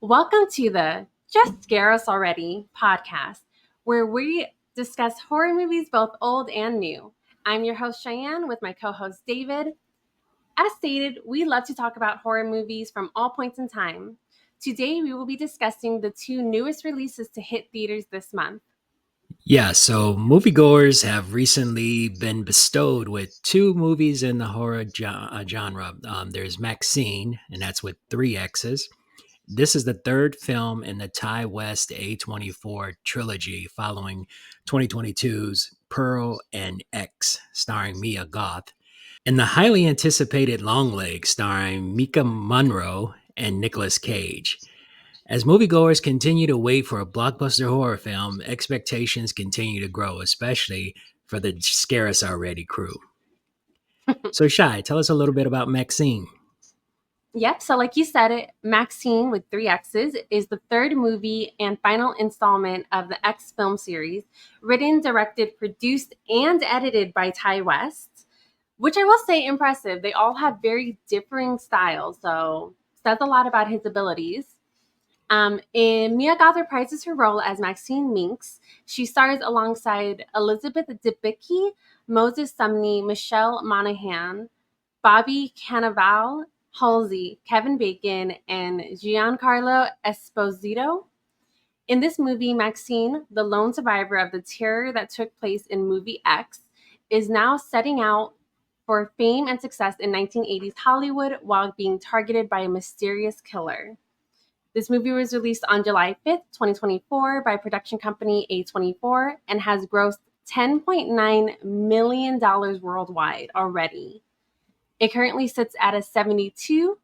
Welcome to the Just Scare Us Already podcast, where we discuss horror movies both old and new. I'm your host, Cheyenne, with my co host, David. As stated, we love to talk about horror movies from all points in time. Today, we will be discussing the two newest releases to hit theaters this month. Yeah, so moviegoers have recently been bestowed with two movies in the horror genre. There's MaXXXine, and that's with three X's. This is the third film in the Ty West A24 trilogy following 2022's Pearl and X, starring Mia Goth, and the highly anticipated LongLegs, starring Mika Monroe and Nicolas Cage. As moviegoers continue to wait for a blockbuster horror film, expectations continue to grow, especially for the Scare Us Already crew. So, Shai, tell us a little bit about Maxine. Yep, so like you said, MaXXXine with three X's is the third movie and final installment of the X film series, written, directed, produced, and edited by Ty West, which I will say impressive. They all have very differing styles, so says a lot about his abilities. In Mia Goth reprises her role as Maxine Minx. She stars alongside Elizabeth Debicki, Moses Sumney, Michelle Monaghan, Bobby Cannavale, Halsey, Kevin Bacon, and Giancarlo Esposito. In this movie, Maxine, the lone survivor of the terror that took place in movie X, is now setting out for fame and success in 1980s Hollywood while being targeted by a mysterious killer. This movie was released on July 5th, 2024 by production company A24 and has grossed $10.9 million worldwide already. It currently sits at a 72%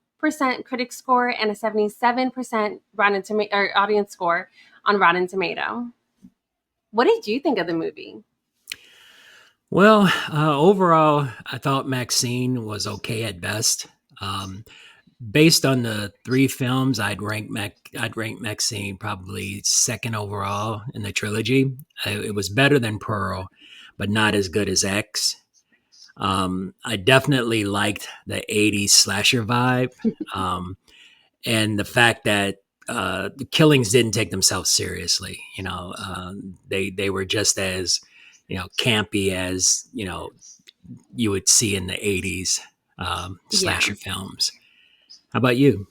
critic score and a 77% audience score on Rotten Tomato. What did you think of the movie? Well, overall, I thought Maxine was okay at best. Based on the three films, I'd rank Maxine probably second overall in the trilogy. It was better than Pearl, but not as good as X. I definitely liked the 80s slasher vibe. And the fact that the killings didn't take themselves seriously. They were just as, campy as, you would see in the 80s Yeah, slasher films. How about you?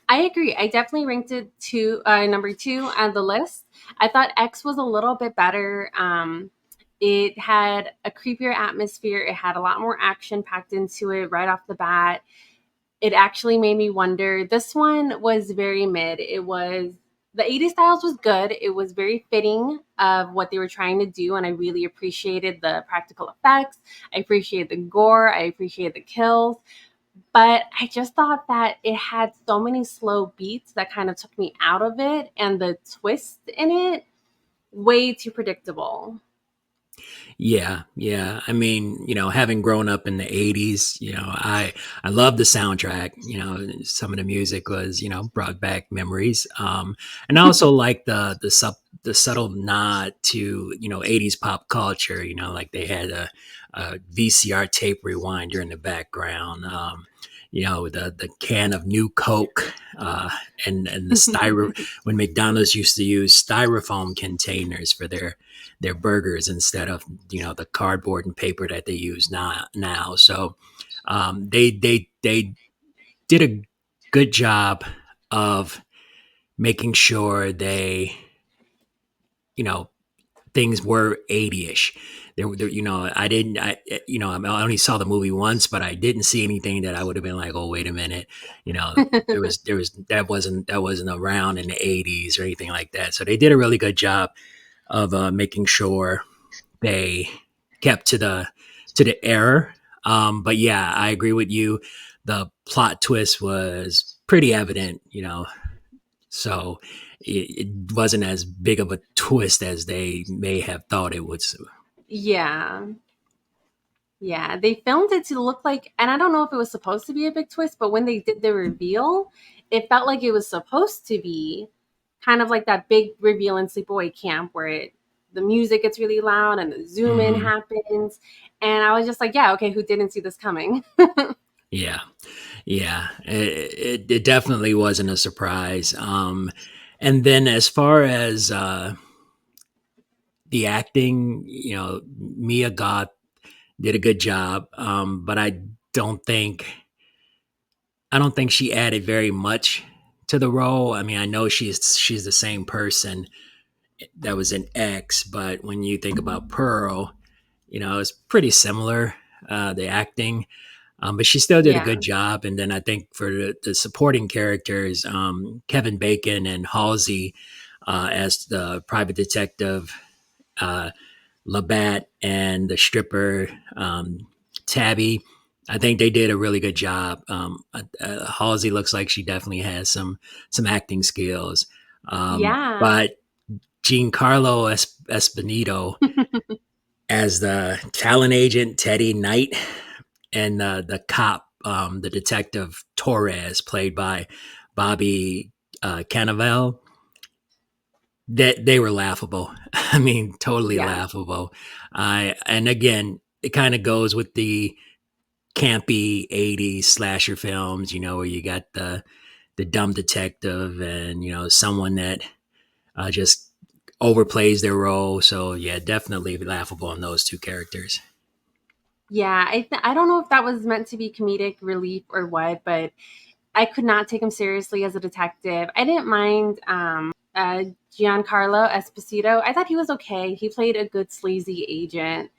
I agree. I definitely ranked it number two on the list. I thought X was a little bit better. It had a creepier atmosphere. It had a lot more action packed into it right off the bat. It actually made me wonder. This one was very mid. The 80s styles was good. It was very fitting of what they were trying to do, and I really appreciated the practical effects. I appreciated the gore. I appreciated the kills. But I just thought that it had so many slow beats that kind of took me out of it, and the twist in it way too predictable. Yeah, yeah. I mean, having grown up in the 80s, I love the soundtrack. Some of the music was, brought back memories. And I also like the subtle nod to, 80s pop culture, like they had a VCR tape rewinder in the background. The can of new Coke, and the when McDonald's used to use styrofoam containers for their burgers instead of the cardboard and paper that they use now. So they did a good job of making sure they you know things were 80ish. I didn't, I only saw the movie once, but I didn't see anything that I would have been like, oh, wait a minute, that wasn't around in the 80s or anything like that. So they did a really good job of making sure they kept to the era. But yeah, I agree with you. The plot twist was pretty evident, so it wasn't as big of a twist as they may have thought it was. Yeah. Yeah, they filmed it to look like, and I don't know if it was supposed to be a big twist, but when they did the reveal, it felt like it was supposed to be kind of like that big reveal in Sleepaway Camp where the music gets really loud and the zoom in Hmm. happens. And I was just like, yeah, okay, who didn't see this coming? Yeah. Yeah, it definitely wasn't a surprise. And then as far as the acting, Mia Goth did a good job, but don't think I don't think she added very much to the role. I mean, I know she's the same person that was in X, but when you think about Pearl, it's pretty similar, the acting. But she still did a Yeah. good job. And then I think for the supporting characters, Kevin Bacon and Halsey as the private detective, uh, Labatt and the stripper, Tabby. I think they did a really good job. Halsey looks like she definitely has some acting skills. Yeah. But Giancarlo Esposito as the talent agent Teddy Knight and the cop, the detective Torres, played by Bobby Cannavale, that they were laughable. I mean, totally Yeah. laughable. And again, it kind of goes with the campy '80s slasher films, where you got the dumb detective and someone that just overplays their role. So yeah, definitely laughable in those two characters. Yeah. I don't know if that was meant to be comedic relief or what, but I could not take him seriously as a detective. I didn't mind Giancarlo Esposito. I thought he was okay. He played a good sleazy agent.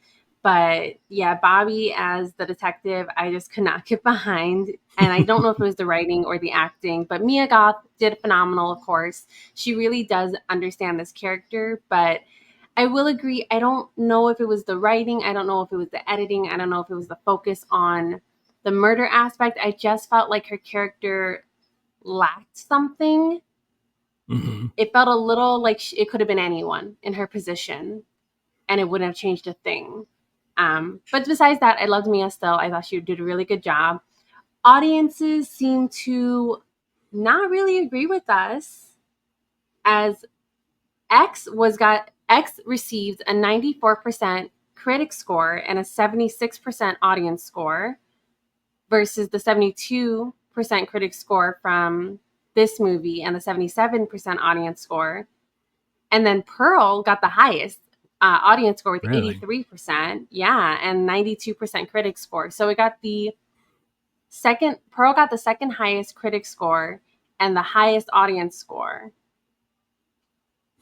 But yeah, Bobby as the detective, I just could not get behind. And I don't know if it was the writing or the acting, but Mia Goth did phenomenal, of course. She really does understand this character, but I will agree. I don't know if it was the writing. I don't know if it was the editing. I don't know if it was the focus on the murder aspect. I just felt like her character lacked something. Hmm. It felt a little like it could have been anyone in her position and it wouldn't have changed a thing. But besides that, I loved Mia still. I thought she did a really good job. Audiences seem to not really agree with us as X received a 94% critic score and a 76% audience score versus the 72% critic score from this movie and the 77% audience score. And then Pearl got the highest audience score with Really? 83%. Yeah, and 92% critic score. So it got the Pearl got the second highest critic score and the highest audience score.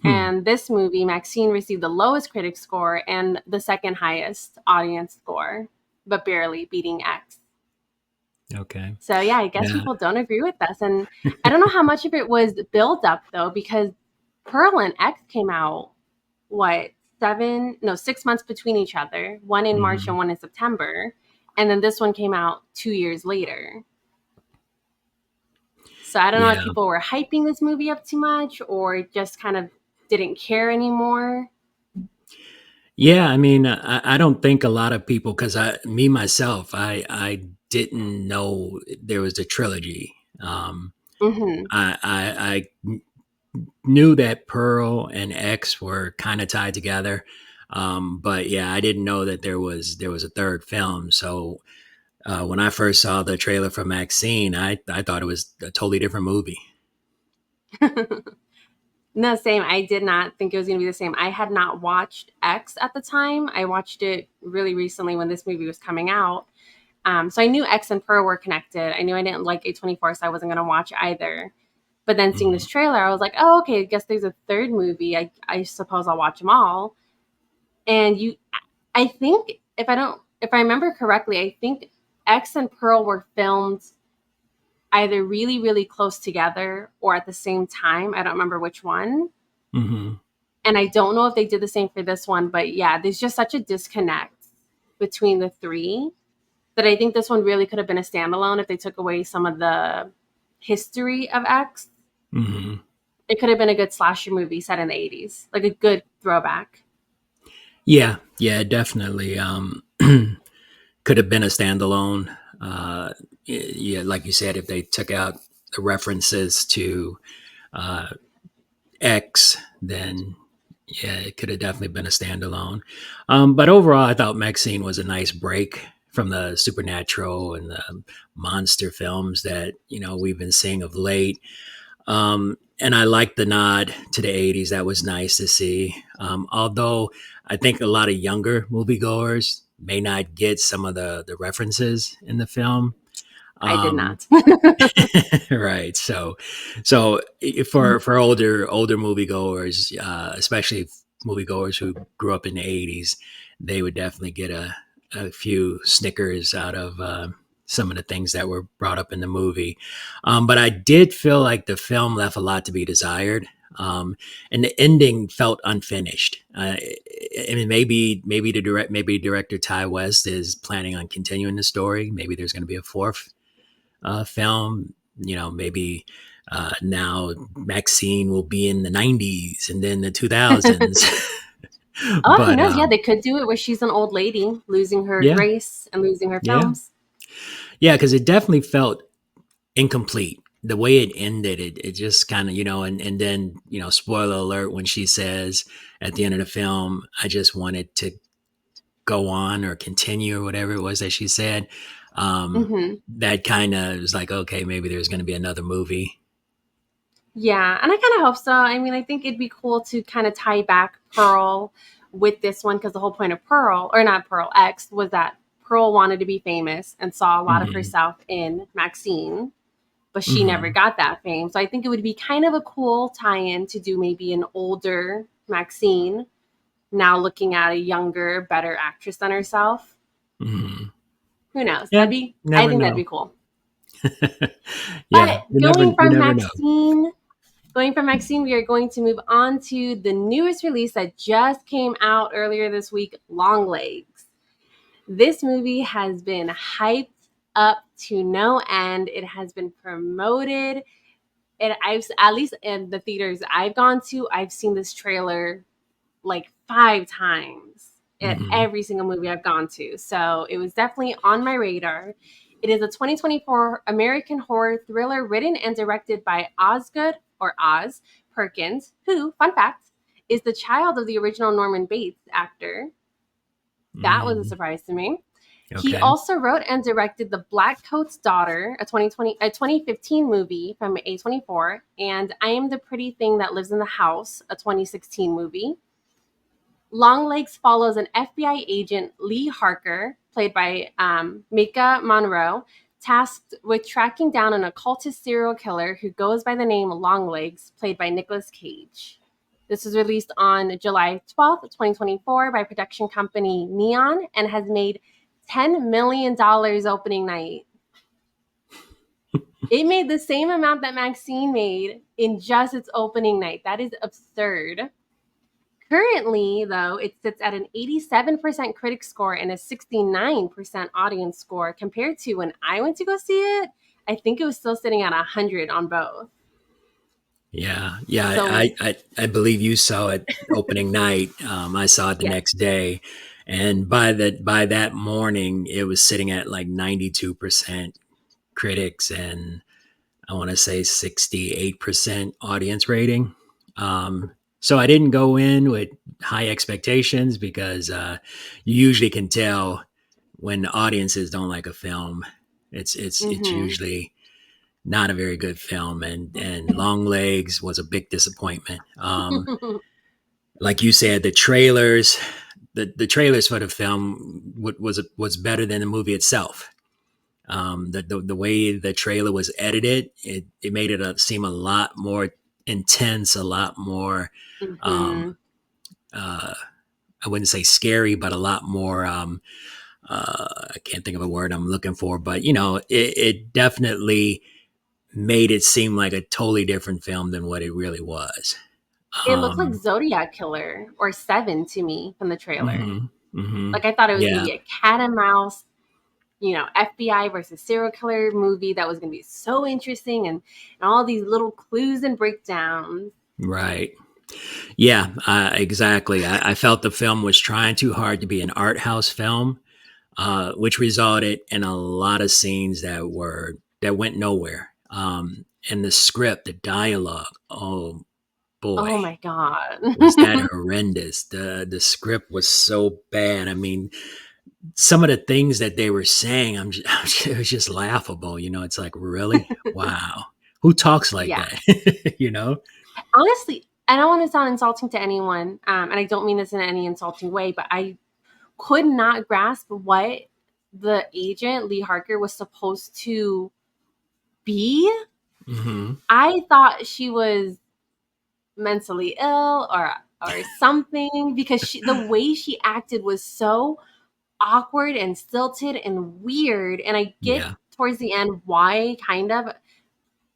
Hmm. And this movie, Maxine, received the lowest critic score and the second highest audience score, but barely beating X. Okay. So yeah, I guess Yeah. people don't agree with us. And I don't know how much of it was built up though, because Pearl and X came out what 6 months between each other, one in March Hmm. and one in September. And then this one came out 2 years later. So I don't know if Yeah. people were hyping this movie up too much or just kind of didn't care anymore. Yeah, I mean, I don't think a lot of people, because me myself, I didn't know there was a trilogy. Hmm. I knew that Pearl and X were kind of tied together, but yeah, I didn't know that there was a third film. So when I first saw the trailer for Maxine, I thought it was a totally different movie. No, same. I did not think it was going to be the same. I had not watched X at the time. I watched it really recently when this movie was coming out. So I knew X and Pearl were connected. I knew I didn't like A24, so I wasn't going to watch either. But then seeing Hmm. this trailer, I was like, oh, okay, I guess there's a third movie. I suppose I'll watch them all. And I think if I remember correctly, I think X and Pearl were filmed either really, really close together or at the same time. I don't remember which one. Hmm. And I don't know if they did the same for this one, but yeah, there's just such a disconnect between the three that I think this one really could have been a standalone if they took away some of the history of X. Hmm. It could have been a good slasher movie set in the 80s, like a good throwback. Yeah, yeah, definitely. Could have been a standalone. Yeah, like you said, if they took out the references to uh, X, then yeah, it could have definitely been a standalone. But overall, I thought Maxine was a nice break from the supernatural and the monster films that we've been seeing of late. And I like the nod to the 80s. That was nice to see. Although I think a lot of younger moviegoers may not get some of the references in the film. I did Um, not. right. So for older moviegoers, especially moviegoers who grew up in the 80s, they would definitely get a few snickers out of some of the things that were brought up in the movie. But I did feel like the film left a lot to be desired. And the ending felt unfinished. I mean, maybe director Ty West is planning on continuing the story. Maybe there's going to be a fourth film. Maybe now MaXXXine will be in the 90s and then the 2000s. Oh, who But knows? Yeah, they could do it where she's an old lady losing her yeah, grace and losing her yeah, films. yeah, because it definitely felt incomplete. The way it ended, it just kind of, and then, spoiler alert, when she says at the end of the film, I just wanted to go on or continue or whatever it was that she said. Hmm. That kind of was like, okay, maybe there's going to be another movie. Yeah, and I kind of hope so. I mean, I think it'd be cool to kind of tie back Pearl with this one because the whole point of Pearl, or not Pearl X, was that Pearl wanted to be famous and saw a lot of Hmm. herself in MaXXXine, but she never Hmm. got that fame. So I think it would be kind of a cool tie-in to do maybe an older MaXXXine now looking at a younger, better actress than herself. Hmm. Who knows? Yeah, I never think that'd know. be cool. Yeah, But you never know. Going from Maxine, we are going to move on to the newest release that just came out earlier this week, Longlegs. This movie has been hyped up to no end. It has been promoted. And I've, at least in the theaters I've gone to, I've seen this trailer like 5 times at Hmm. every single movie I've gone to. So it was definitely on my radar. It is a 2024 American horror thriller written and directed by Osgood or Oz Perkins, who, fun fact, is the child of the original Norman Bates actor. That was a Hmm. surprise to me. He Okay. also wrote and directed The Black Coat's Daughter, a 2015 movie from A24, and I Am the Pretty Thing That Lives in the House, a 2016 movie. Longlegs follows an FBI agent, Lee Harker, played by Mika Monroe, tasked with tracking down an occultist serial killer who goes by the name Longlegs, played by Nicolas Cage. This was released on July 12th, 2024 by production company Neon and has made $10 million opening night. It made the same amount that Maxine made in just its opening night. That is absurd. Currently, though, it sits at an 87% critic score and a 69% audience score compared to when I went to go see it. I think it was still sitting at 100 on both. Yeah, yeah. So, I believe you saw it opening night. I saw it the yes. next day, and by that morning, it was sitting at like 92% critics and I want to say 68% audience rating. So I didn't go in with high expectations because you usually can tell when audiences don't like a film. It's Hmm. usually not a very good film, and Long Legs was a big disappointment. Like you said, the trailers for the film was better than the movie itself. The way the trailer was edited, it made it seem a lot more intense, a lot more. Um, Hmm. uh, I wouldn't say scary, but a lot more. I can't think of a word I'm looking for, but it definitely made it seem like a totally different film than what it really was. It looked like Um, Zodiac Killer or Seven to me from the trailer. hmm. Hmm. Like I thought it was going to Yeah, be a cat and mouse, FBI versus serial killer movie that was going to be so interesting and all these little clues and breakdowns. right. Yeah, exactly. I felt the film was trying too hard to be an art house film, which resulted in a lot of scenes that went nowhere. And the script, the dialogue, oh boy, Oh my God. was that horrendous. The script was so bad. I mean, some of the things that they were saying, it was just laughable. It's like, really? Wow. Who talks like Yeah. that? you know? Honestly, I don't want to sound insulting to anyone, and I don't mean this in any insulting way, but I could not grasp what the agent Lee Harker was supposed to be. Hmm. I thought she was mentally ill or something because the way she acted was so awkward and stilted and weird. And I get Yeah. towards the end why, kind of,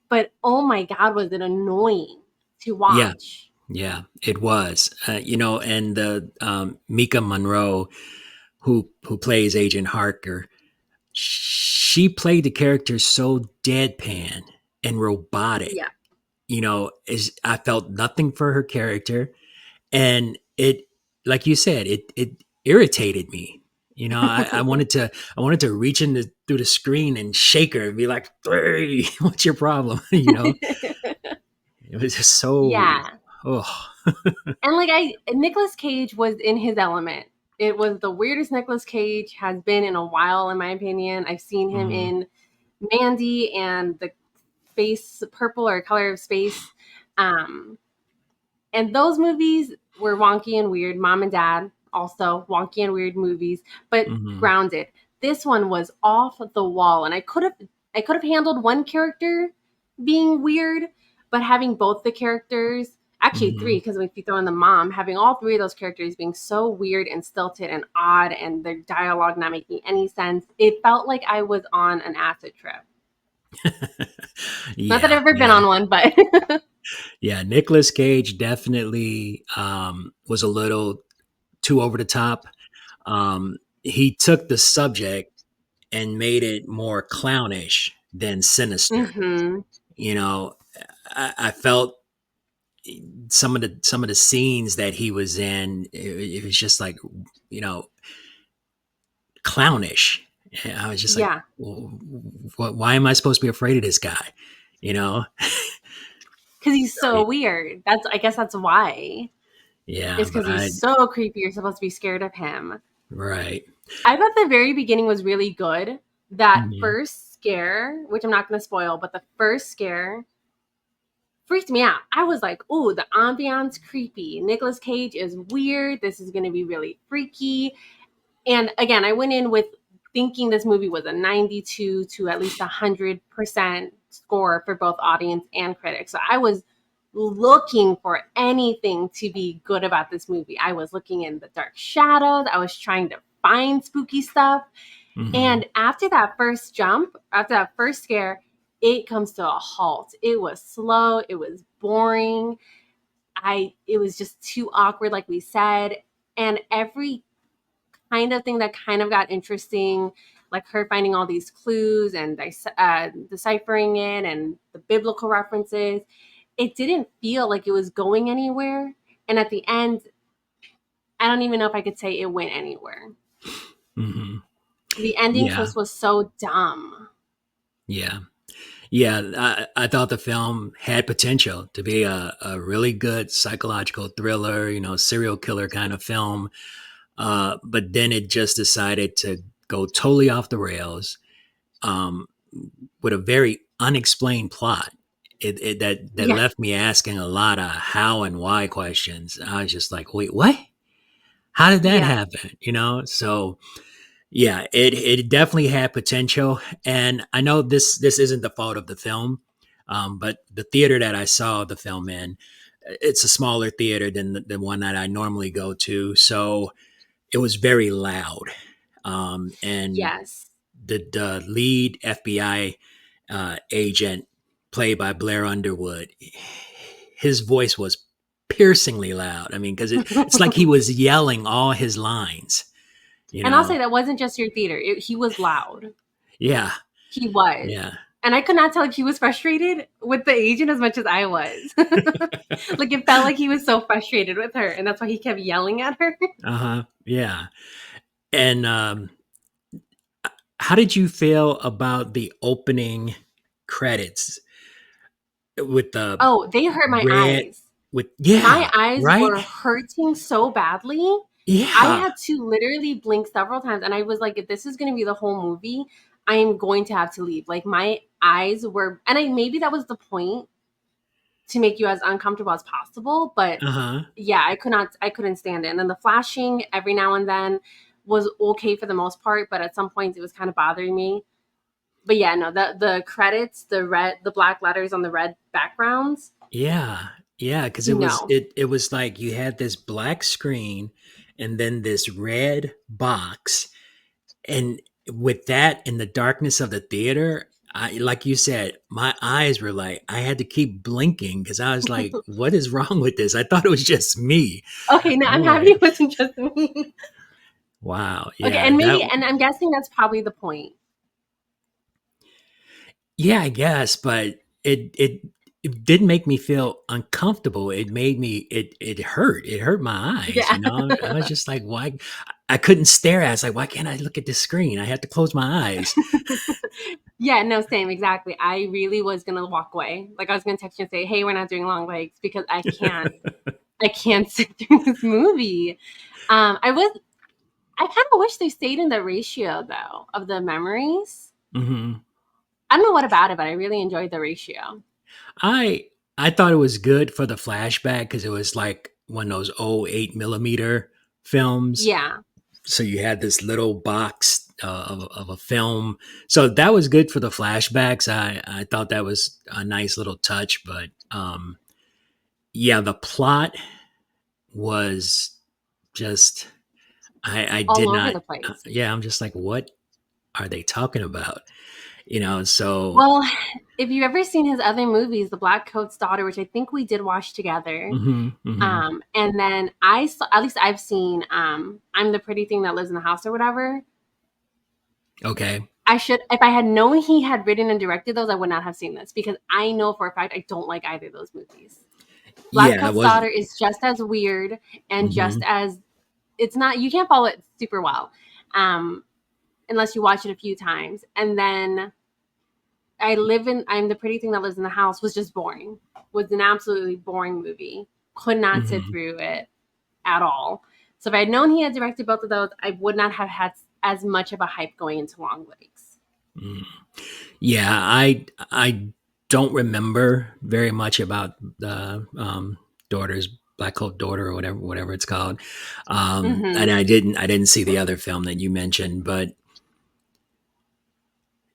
but oh my god, was it annoying to Yeah. watch? Yeah. It was, and the Mika Monroe, who plays Agent Harker, she played the character so deadpan and robotic. Yeah. Is I felt nothing for her character, and it, like you said, it irritated me. I wanted to reach in through the screen and shake her and be like, "Hey, what's your problem?" It was just so. Yeah. Oh. And like Nicolas Cage was in his element. It was the weirdest Nicolas Cage has been in a while, in my opinion. I've seen him Hmm. in Mandy and the Space Purple or Color of Space. Um, and those movies were wonky and weird. Mom and Dad also wonky and weird movies, but Hmm. grounded. This one was off the wall, and I could have handled one character being weird, but having both the characters, actually three, Hmm. because if you throw in the mom, having all three of those characters being so weird and stilted and odd, and their dialogue not making any sense, it felt like I was on an acid trip. Not that Yeah, I've ever been yeah, on one, but yeah. Nicolas Cage definitely was a little too over the top. He took the subject and made it more clownish than sinister. hmm You know, I felt some of the scenes that he was in, it was just like, you know, clownish. And I was just like, yeah, well, why am I supposed to be afraid of this guy? You know? because he's So, so weird. I guess that's why. yeah, It's but because he's so creepy. You're supposed to be scared of him. right. I thought the very beginning was really good. That Hmm. first scare, which I'm not going to spoil, but the first scare freaked me out. I was like, "Ooh, the ambiance creepy. Nicolas Cage is weird. This is going to be really freaky." And again, I went in with thinking this movie was a 92 to at least 100% score for both audience and critics. So I was looking for anything to be good about this movie. I was looking in the dark shadows. I was trying to find spooky stuff. Hmm. And after that first jump, after that first scare, it comes to a halt. It was slow, it was boring. It was just too awkward, like we said. And every kind of thing that kind of got interesting, like her finding all these clues and deciphering it and the biblical references, it didn't feel like it was going anywhere. And at the end, I don't even know if I could say it went anywhere. Hmm. The ending Yeah, twist was so dumb. yeah. Yeah, I thought the film had potential to be a really good psychological thriller, serial killer kind of film. But then it just decided to go totally off the rails, um, with a very unexplained plot. That Yeah, left me asking a lot of how and why questions. I was just like, wait, what? How did that yeah, happen? So yeah, it definitely had potential, and I know this isn't the fault of the film, but the theater that I saw the film in, it's a smaller theater than the one that I normally go to, so it was very loud, and yes. the lead FBI agent, played by Blair Underwood, his voice was piercingly loud. I mean, because it's like he was yelling all his lines. You And I'll know, say that wasn't just your theater. He was loud. yeah. He was. Yeah. And I could not tell if he was frustrated with the agent as much as I was. Like it felt like he was so frustrated with her, and that's why he kept yelling at her. Uh-huh. Yeah. And how did you feel about the opening credits with the Oh, they hurt my red eyes. with yeah, My eyes right? were hurting so badly. I Yeah. had to literally blink several times, and I was like, if this is going to be the whole movie, I am going to have to leave. Like my eyes were, and I maybe that was the point to make you as uncomfortable as possible, but Uh-huh. yeah, I couldn't stand it. And then the flashing every now and then was okay for the most part, but at some points it was kind of bothering me. But yeah, no, the credits, the black letters on the red backgrounds, Yeah. Yeah, because no. it was like you had this black screen and then this red box. And with that in the darkness of the theater, I like you said, my eyes were like I had to keep blinking because I was like, what is wrong with this? I thought it was just me. Okay, no, I I'm was happy it like, wasn't just me. wow, Okay, yeah, and that maybe, and I'm guessing that's probably the point. yeah, I guess, but it didn't make me feel uncomfortable. It made me it hurt. It hurt my eyes, Yeah. you know? I was just like, "Why?" I couldn't stare at it. It's like, "Why can't I look at the screen? I have to close my eyes." Yeah, no, same, exactly. I really was gonna walk away. Like I was gonna text you and say, "Hey, we're not doing long legs because I can't sit through this movie." I was, I kind of wish they stayed in the ratio though of the memories. Mhm. I don't know what about it, but I really enjoyed the ratio. I I thought it was good for the flashback because it was like one of those old 8 millimeter films. Yeah. So you had this little box of a film. So that was good for the flashbacks. I thought that was a nice little touch, but yeah, the plot was just I All did over not. the place. Yeah, I'm just like, what are they talking about? You know, so Well, if you've ever seen his other movies, The Black Coat's Daughter, which I think we did watch together, hmm hmm and then I saw, at least I've seen, I'm the Pretty Thing That Lives in the House or whatever. okay, I should, if I had known he had written and directed those, I would not have seen this because I know for a fact I don't like either of those movies. Black yeah, I Coat's was. Daughter is just as weird and just hmm as, it's not, you can't follow it super well, um, unless you watch it a few times. And then I'm the Pretty Thing That Lives in the House was just boring. Was an absolutely boring movie. Could not sit hmm through it at all. So if I had known he had directed both of those, I would not have had as much of a hype going into Long Legs. hmm Yeah, I don't remember very much about the daughter's Black Cloak Daughter or whatever it's called, and Mm-hmm. I didn't see the other film that you mentioned, but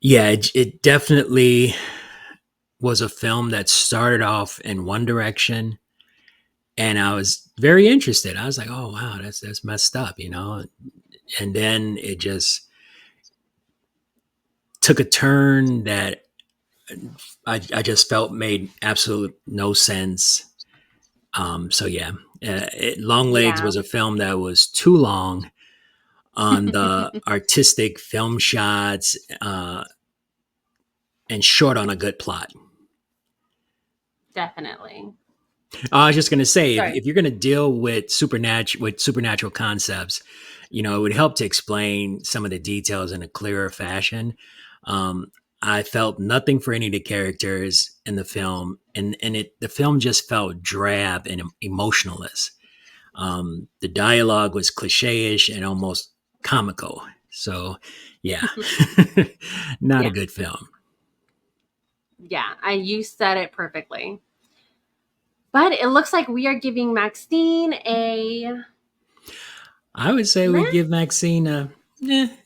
yeah, it definitely was a film that started off in one direction, and I was very interested. I was like, oh wow, that's messed up, you know, and then it just took a turn that I just felt made absolute no sense. So yeah, Long Legs Yeah. was a film that was too long on the artistic film shots and short on a good plot. Definitely. I was just gonna say, Sorry. if you're gonna deal with supernatural concepts, you know, it would help to explain some of the details in a clearer fashion. Um, I felt nothing for any of the characters in the film, and the film just felt drab and emotionless. The dialogue was cliche-ish and almost comical. So, yeah, not a Yeah. good film. Yeah. You said it perfectly. But it looks like we are giving Maxine a I would say we meh. give Maxine a,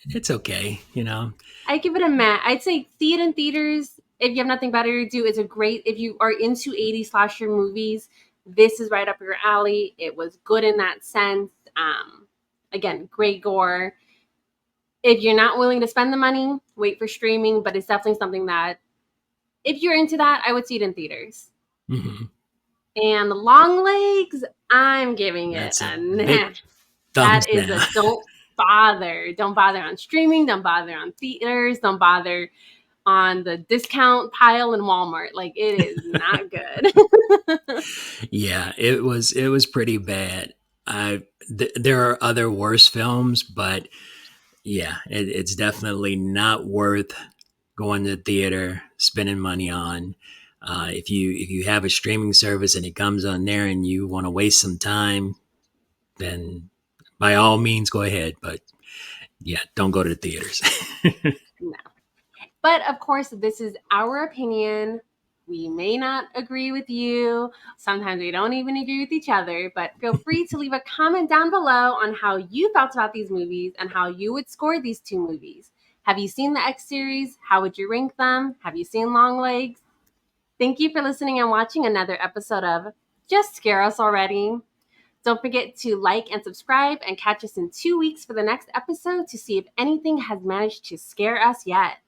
it's okay. You know, I give it a meh. I'd say see it in theaters if you have nothing better to do. It's a great, if you are into 80s slasher movies, this is right up your alley. It was good in that sense. Again, great gore. If you're not willing to spend the money, wait for streaming, but it's definitely something that if you're into that, I would see it in theaters. hmm And Long Legs, I'm giving it that's a a big nah. thumbs That is down. a don't bother. Don't bother on streaming. Don't bother on theaters. Don't bother on the discount pile in Walmart. Like it is not good. Yeah, it was pretty bad. There are other worse films, but yeah, it's definitely not worth going to the theater, spending money on. If you have a streaming service and it comes on there and you want to waste some time, then by all means, go ahead. But yeah, don't go to the theaters. No. But of course, this is our opinion. We may not agree with you. Sometimes we don't even agree with each other, but feel free to leave a comment down below on how you felt about these movies and how you would score these two movies. Have you seen the X series? How would you rank them? Have you seen Longlegs? Thank you for listening and watching another episode of Just Scare Us Already. Don't forget to like and subscribe and catch us in 2 weeks for the next episode to see if anything has managed to scare us yet.